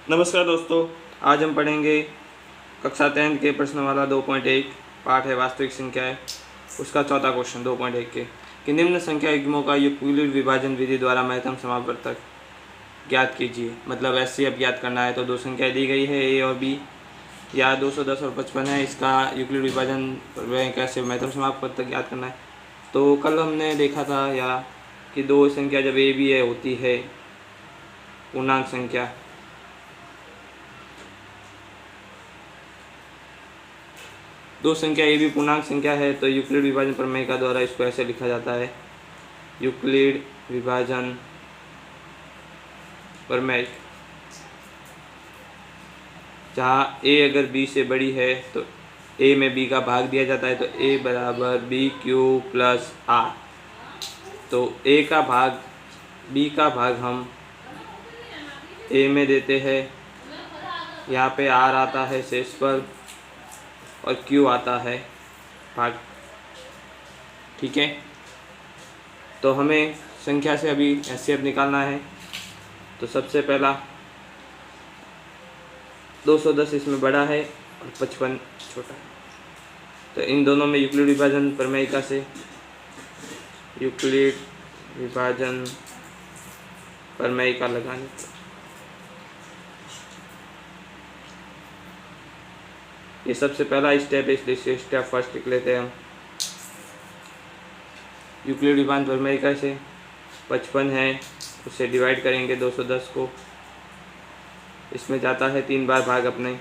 नमस्कार दोस्तों, आज हम पढ़ेंगे कक्षा 10 के प्रश्नमाला 2.1 पाठ है वास्तविक संख्याएं। उसका चौथा क्वेश्चन 2.1 कि निम्न संख्या युग्मों का यूक्लिड विभाजन विधि द्वारा महत्तम समापवर्तक ज्ञात कीजिए। मतलब एचसीएफ ज्ञात करना है। तो दो संख्याएं दी गई है ए और बी, या 210 और 55 है। इसका यूक्लिड विभाजन कैसे महत्तम समापवर्तक ज्ञात करना है। तो कल हमने देखा था या कि दो संख्या जब ए बी ए होती है पूर्णांक संख्या, दो संख्या ए भी पूर्णांक संख्या है तो यूक्लिड विभाजन प्रमेय का द्वारा इसको ऐसे लिखा जाता है। यूक्लिड विभाजन प्रमेय, जहाँ ए अगर बी से बड़ी है तो ए में बी का भाग दिया जाता है। तो ए बराबर बी क्यू प्लस आर। तो ए का भाग बी का भाग हम ए में देते हैं। यहाँ पे आर आता है शेषफल और क्यू आता है भाग। ठीक है, तो हमें संख्या से अभी एचसीएफ निकालना है। तो सबसे पहला 210 इसमें बड़ा है और 55 छोटा है। तो इन दोनों में यूक्लिड विभाजन प्रमेयिका से यूक्लिड विभाजन प्रमेयिका लगानी। ये सबसे पहला स्टेप है, इसलिए स्टेप फर्स्ट लिख लेते हैं हम। यूक्लिड विभाजन प्रमेयिका से 55 है, उससे डिवाइड करेंगे 210 को। इसमें जाता है 3 बार भाग अपने,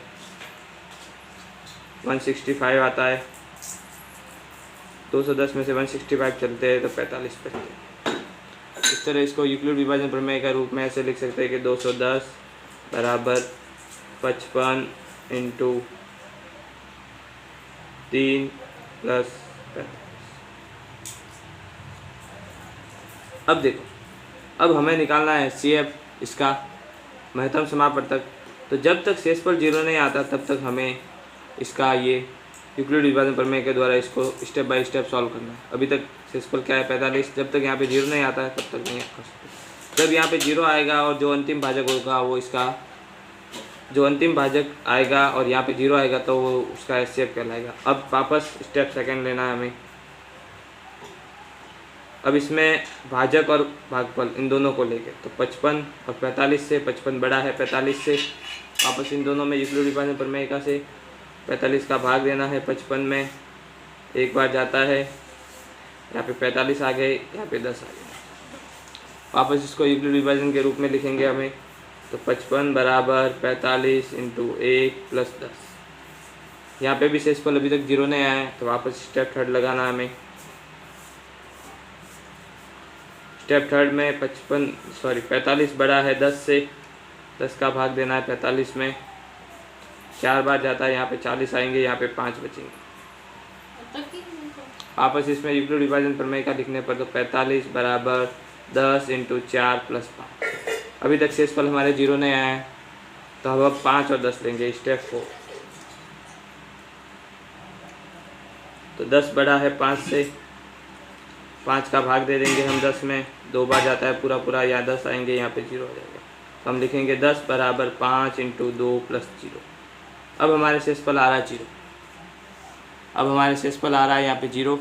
165 आता है। 210 में से 165 चलते हैं तो 45 बचते हैं। इस तरह इसको यूक्लिड विभाजन प्रमेय का रूप में ऐसे लिख सकते हैं कि 210 बराबर 55 इंटू 3 प्लस 45। अब देखो, अब हमें निकालना है एचसीएफ, इसका महत्तम समापवर्तक। तो जब तक शेषफल 0 नहीं आता तब तक हमें इसका ये यूक्लिड विभाजन प्रमेय के द्वारा इसको स्टेप बाय स्टेप सॉल्व करना है। अभी तक शेषफल क्या है 45, जब तक यहाँ पे 0 नहीं आता है तब तक नहीं कर सकते। जब यहाँ पे 0 आएगा और जो अंतिम भाजक होगा वो इसका, जो अंतिम भाजक आएगा और यहाँ पे 0 आएगा तो वो उसका एचसीएफ कहलाएगा। अब वापस स्टेप सेकंड लेना है हमें। अब इसमें भाजक और भागफल इन दोनों को लेके, तो 55 और 45 से, 55 बड़ा है 45 से, वापस इन दोनों में यूक्लिड विभाजन प्रमेयिका से 45 का भाग देना है 55 में। एक बार जाता है, यहाँ पे 45 आ गए, यहाँ पे 10 आ गए। वापस इसको यूक्लिड विभाजन के रूप में लिखेंगे हमें। तो 55 बराबर 45 इंटू 1 प्लस 10। यहाँ पे भी शेषफल अभी तक 0 नहीं आया है तो वापस स्टेप थर्ड लगाना है हमें। स्टेप थर्ड में 45 बड़ा है 10 से, 10 का भाग देना है 45 में। 4 बार जाता है, यहाँ पे 40 आएंगे, यहाँ पे 5 बचेंगे। वापस इसमें यूक्लिड विभाजन प्रमेय का लिखने पर तो 45 बराबर 10 इंटू 4 प्लस 5। अभी तक शेषफल हमारे 0 नहीं आया है तो हम अब 5 और 10 लेंगे स्टेप 4। तो 10 बड़ा है 5 से, 5 का भाग दे देंगे हम 10 में। 2 बार जाता है पूरा पूरा, या 10 आएंगे, यहाँ पे 0 हो जाएगा। तो हम लिखेंगे 10 बराबर 5 इंटू 2 प्लस 0। अब हमारे शेषफल आ रहा है 0। अब हमारे शेषफल आ रहा है यहाँ पे 0।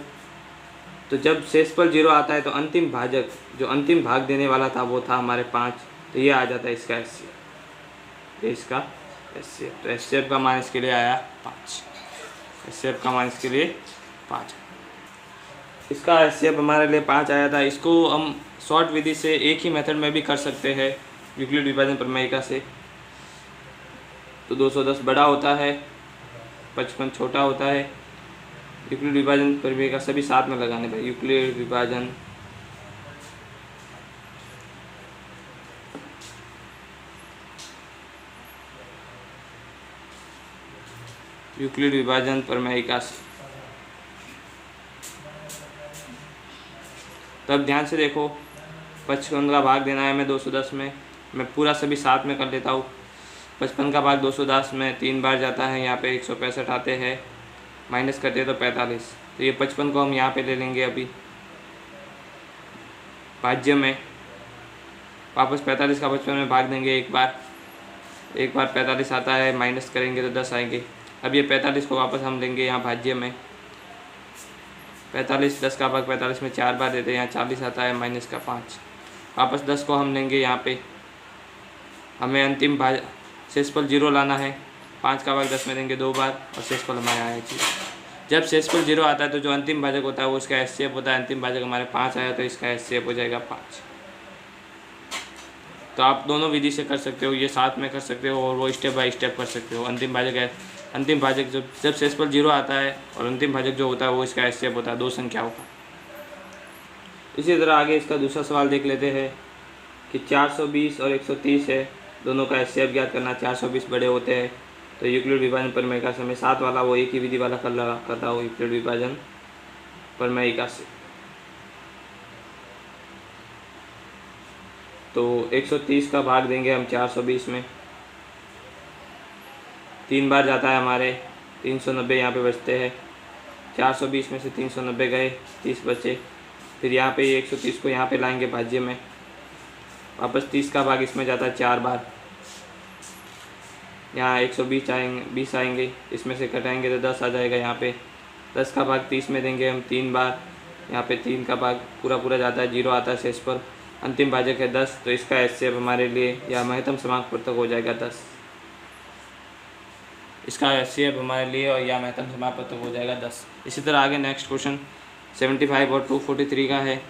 तो जब शेषफल 0 आता है तो अंतिम भाजक, जो अंतिम भाग देने वाला था वो था हमारे 5। तो ये आ जाता है इसका एचसीएफ, ये इसका एचसीएफ। तो एचसीएफ का मान इसके लिए आया 5। एचसीएफ का मान इसके लिए 5। इसका एचसीएफ हमारे लिए 5 आया था। इसको हम शॉर्ट विधि से एक ही मेथड में भी कर सकते हैं, यूक्लिड विभाजन प्रमेयिका से। तो 210 बड़ा होता है, 55 छोटा होता है। यूक्लिड विभाजन प्रमेयिका सभी साथ में लगाने पर यूक्लिड विभाजन प्रमेयिका से। तब ध्यान से देखो, 55 का भाग देना है हमें 210 में। मैं पूरा सभी साथ में कर लेता हूँ। 55 का भाग 210 में 3 बार जाता है, यहाँ पे 165 आते हैं, माइनस करते हैं तो 45। तो ये 55 को हम यहाँ पे ले लेंगे अभी भाज्य में। वापस 45 का 55 में भाग देंगे एक बार, एक बार 45 आता है, माइनस करेंगे तो 10 आएंगे। अब ये 45 को वापस हम लेंगे यहाँ भाज्य में। 45 10 का भाग 45 में 4 बार देते हैं, यहाँ 40 आता है, माइनस का 5। वापस 10 को हम लेंगे यहाँ पे, हमें अंतिम भाज शेषफल 0 लाना है। 5 का भाग 10 में देंगे 2 बार और शेषफल हमारे आया 0। जब शेषफल 0 आता है तो जो अंतिम भाजक होता है वो इसका एचसीएफ होता है। अंतिम भाजक हमारे 5 आया तो इसका एचसीएफ हो जाएगा 5। तो आप दोनों विधि से कर सकते हो, ये साथ में कर सकते हो और वो स्टेप बाय स्टेप कर सकते हो। अंतिम भाजक है, अंतिम भाजक जब शेषफल 0 आता है और अंतिम भाजक जो होता है वो इसका एचसीएफ होता है, 2 संख्याओं का। इसी तरह आगे इसका दूसरा सवाल देख लेते हैं कि 420 और 130 है, दोनों का एचसीएफ ज्ञात करना। 420 बड़े होते हैं तो यूक्लिड विभाजन प्रमेय से मैं 7 वाला वो एक ही विधि वाला कर रहा हूँ, यूक्लिड विभाजन प्रमेय से। तो 130 का भाग देंगे हम 420 में, 3 बार जाता है हमारे, 390 यहाँ पे बचते हैं। 420 में से 390 गए, 30 बचे। फिर यहाँ पे 130 को यहाँ पे लाएंगे भाज्य में, वापस 30 का भाग इसमें जाता है 4 बार। यहाँ 120 आएंगे, 20 आएंगे, इसमें से कटाएंगे तो 10 आ जाएगा। यहाँ पे 10 का भाग 30 में देंगे हम 3 बार, यहाँ पे 3 का भाग पूरा जाता है, 0 आता है शेष पर। अंतिम भाजक है 10 तो इसका एचसीएफ हमारे लिए या महत्तम समांग पृथक हो जाएगा 10। इसका एचसीएफ हमारे लिए और या महत्तम समांग पृथक हो जाएगा 10। इसी तरह आगे नेक्स्ट क्वेश्चन 75 और 243 का है।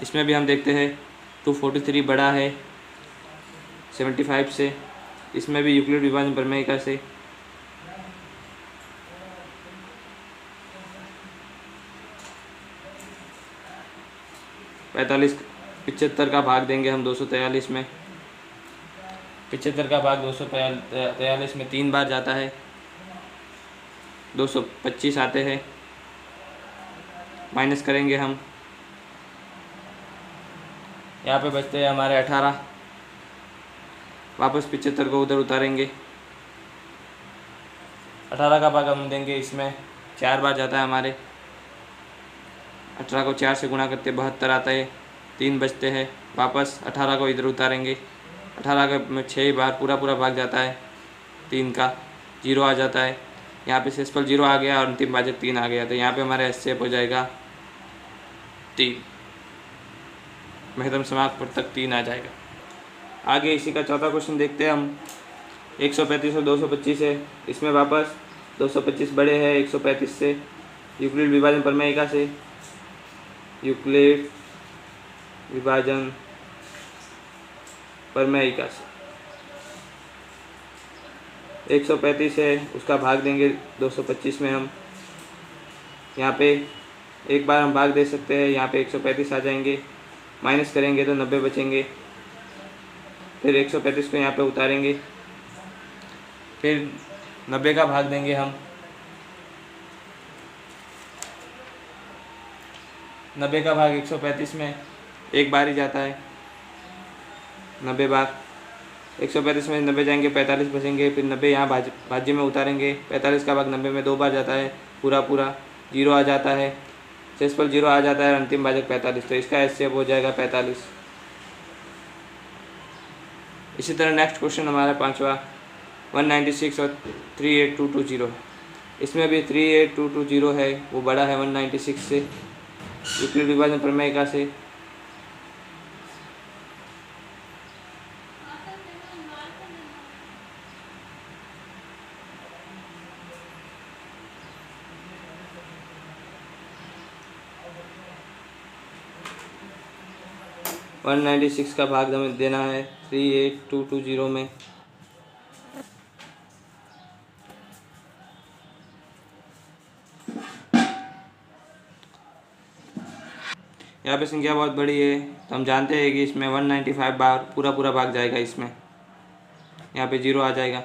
इसमें भी हम देखते हैं 243 बड़ा है 75 से। इसमें भी यूक्लिड विभाजन प्रमेय से पैंतालीस 75 का भाग देंगे हम 243 में। 75 का भाग 243 में 3 बार जाता है, 225 आते हैं, माइनस करेंगे हम, यहाँ पे बचते हैं हमारे 18। वापस 75 को उधर उतारेंगे, 18 का भाग हम देंगे इसमें, 4 बार जाता है हमारे। 18 को 4 से गुणा करते 72 आता है, 3 बचते हैं। वापस 18 को इधर उतारेंगे, 18 का में 6 बार पूरा भाग जाता है, 3 का 0 आ जाता है। यहाँ पे शेषफल 0 आ गया और अंतिम भाजक 3 आ गया, तो यहाँ पे हमारा एचसीएफ हो जाएगा 3, महत्तम समांग पृथक 3 आ जाएगा। आगे इसी का चौथा क्वेश्चन देखते हैं हम। 135 और 225 है। इसमें वापस 225 बड़े हैं 135 से, यूक्लिड विभाजन प्रमेय से। यूक्लिड विभाजन प्रमेय से 135 है, उसका भाग देंगे 225 में हम। यहाँ पे एक बार हम भाग दे सकते हैं, यहाँ पे 135 आ जाएंगे, माइनस करेंगे तो 90 बचेंगे। फिर 135 को यहाँ पे उतारेंगे, फिर 90 का भाग देंगे हम। 90 का भाग 135 में एक बार ही जाता है, 90 बार। 135 में 90 जाएंगे, 45 बचेंगे। फिर 90 यहाँ भाज्य में उतारेंगे, 45 का भाग 90 में 2 बार जाता है, पूरा 0 आ जाता है, शेषफल 0 आ जाता है, अंतिम भाजक 45, तो इसका एचसीएफ हो जाएगा 45। इसी तरह नेक्स्ट क्वेश्चन हमारा 5वां 196 और 38220 है। इसमें भी 38220 है, वो बड़ा है 196 से, यूक्लिड विभाजन प्रमेय से। वन 196 का भाग हमें देना है 38220 में। यहाँ पे संख्या बहुत बड़ी है तो हम जानते हैं कि इसमें 195 बार पूरा भाग जाएगा, इसमें यहाँ पे 0 आ जाएगा।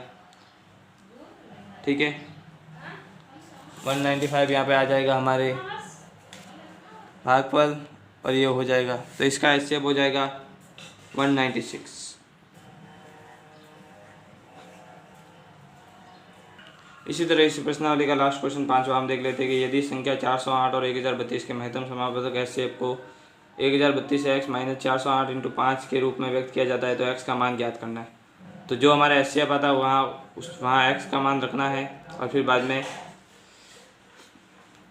ठीक है, 195 यहाँ पे आ जाएगा हमारे भागफल और ये हो जाएगा, तो इसका एचसीएफ हो जाएगा 196। इसी तरह इस प्रश्नावली का लास्ट क्वेश्चन 5वां हम देख लेते हैं कि यदि संख्या 408 और 1032 के महत्तम समापवर्तक एचसीएफ को 1032 x माइनस 408 × 5 के रूप में व्यक्त किया जाता है तो x का मान ज्ञात करना है। तो जो हमारा एच सी एफ आता है वहाँ एक्स का मान रखना है और फिर बाद में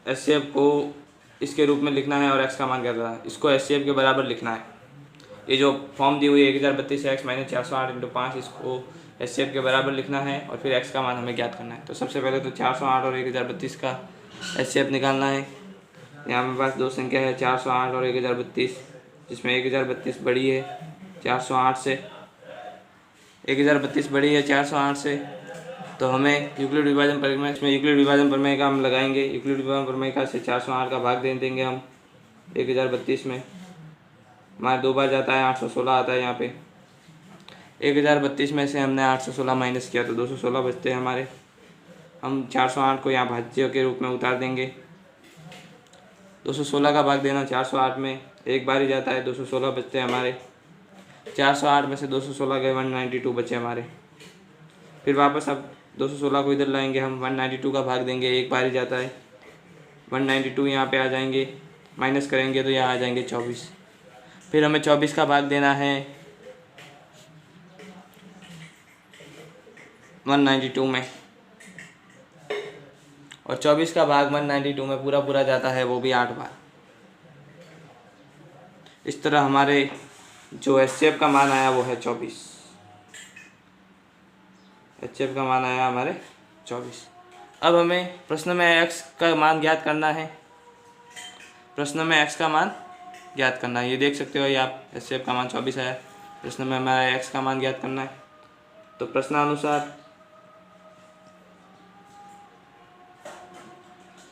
एच सी एफ को इसके रूप में लिखना है और एक्स का मान क्या था इसको एच सी एफ के बराबर लिखना है। ये जो फॉर्म दी हुई है 1032 एक्स माइनस 408 इंटू 5, इसको एच सी एफ के बराबर लिखना है और फिर एक्स का मान हमें ज्ञात करना है। तो सबसे पहले तो 408 और 1032 का एच सी एफ निकालना है। यहाँ मेरे पास दो संख्या है 408 और 1032, जिसमें 1032 बड़ी है 408 से, 1032 बड़ी है 408 से। तो हमें यूक्लिड विभाजन प्रमेय, इसमें यूक्लिड विभाजन प्रमेय का हम लगाएंगे। यूक्लिड विभाजन प्रमेय का से 408 का भाग दे देंगे हम 1032 में। हमारे 2 बार जाता है 816 आता है यहाँ पे। 1032 में से हमने 816 माइनस किया तो 216 बचते हैं हमारे। हम 408 को यहाँ भाज्य के रूप में उतार देंगे। 216 का भाग देना 408 में, एक बार ही जाता है, 216 बचते हैं हमारे। 408 में से 216 गए 192 बचे हमारे। फिर वापस अब 216 को इधर लाएंगे हम, 192 का भाग देंगे, एक बार ही जाता है, 192 यहाँ पे आ जाएंगे, माइनस करेंगे तो यहाँ आ जाएंगे 24। फिर हमें 24 का भाग देना है 192 में, और 24 का भाग 192 में पूरा जाता है, वो भी 8 बार। इस तरह हमारे जो एचसीएफ का मान आया वो है 24। एचसीएफ का मान आया हमारे 24। अब हमें प्रश्न में एक्स का मान ज्ञात करना है। प्रश्न में एक्स का मान ज्ञात करना है, ये देख सकते हो ये आप, एचसीएफ का मान 24 आया। प्रश्न में हमारा एक्स का मान ज्ञात करना है। तो प्रश्नानुसार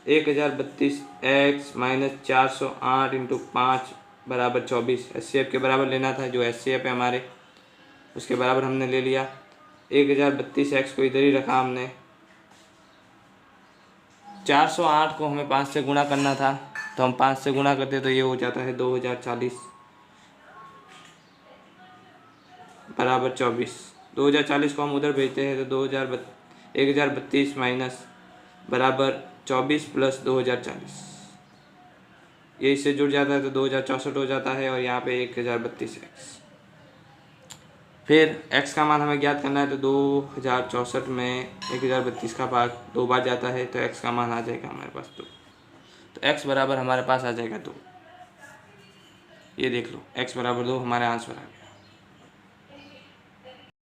1032 एक्स माइनस 408 इंटू 5 बराबर 24 एचसीएफ के बराबर लेना था। जो एचसीएफ है हमारे उसके बराबर हमने ले लिया। 1032 एक्स को इधर ही रखा हमने। 408 को हमें 5 से गुणा करना था, तो हम 5 से गुणा करते तो ये हो जाता है 2040 बराबर 24। 2040 को हम उधर भेजते हैं तो 1032 माइनस बराबर 24 प्लस 2040, ये इससे जुड़ जाता है तो 2064 हो जाता है, और यहाँ पे 1032 एक्स। फिर x का मान हमें ज्ञात करना है, तो 2064 में 1032 का भाग 2 बार जाता है, तो x का मान आ जाएगा हमारे पास 2। तो x बराबर हमारे पास आ जाएगा 2। ये देख लो, x बराबर 2 हमारे आंसर आ गया।